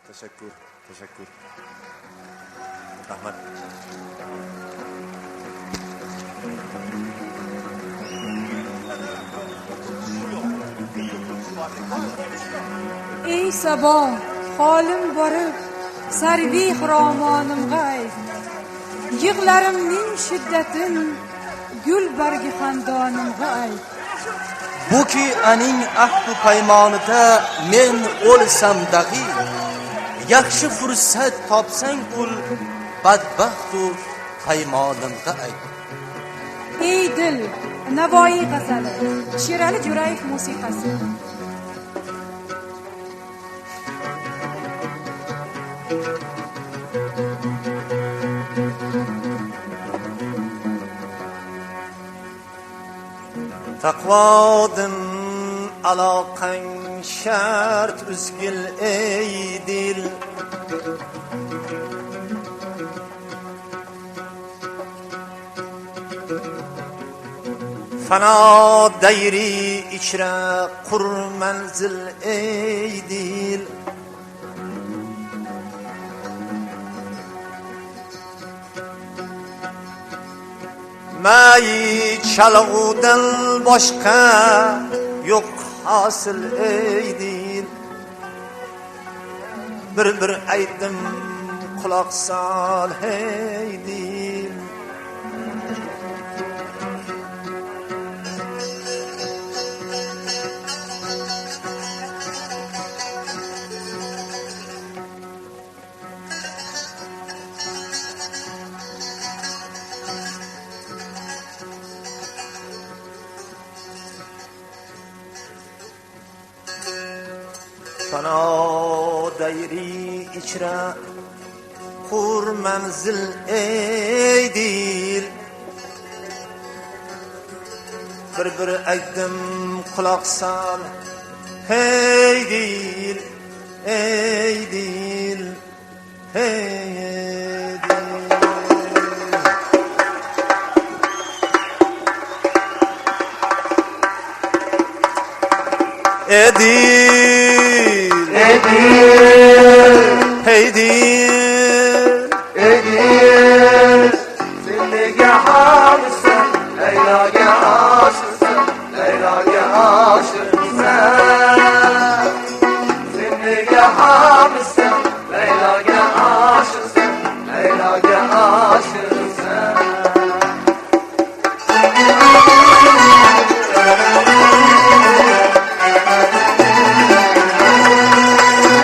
Teşekkür. Rahmat. Ey sabah, holim borib, sarvih romonimga ayt. Yig'larimning shiddatin gul bargi xandonimga ayt. Bu ki aning ahdu paymonida men o'lsam dahi, yaxshi fursat topsang ul badbaxtu paymonimga ayt. Ey dil, Navoiy g'azali, Sherali Jo'rayev musiqasi. Taqvodim aloqang shart uzgil ey dil. Fano dayri ichra qur manzil ey dil. May chalg'udan boshqa yo'q hosil ey dil. Bir aytdim quloq sol ey dil. Fano dayri ichra qur manzil ey dil. Bir aytdim quloq sol hey dil, ey dil, hey dil. Edil, hey dil, Zindagi hamsan, Leylaga aşıksın, Leylaga aşıksın. Zindagi hamsan,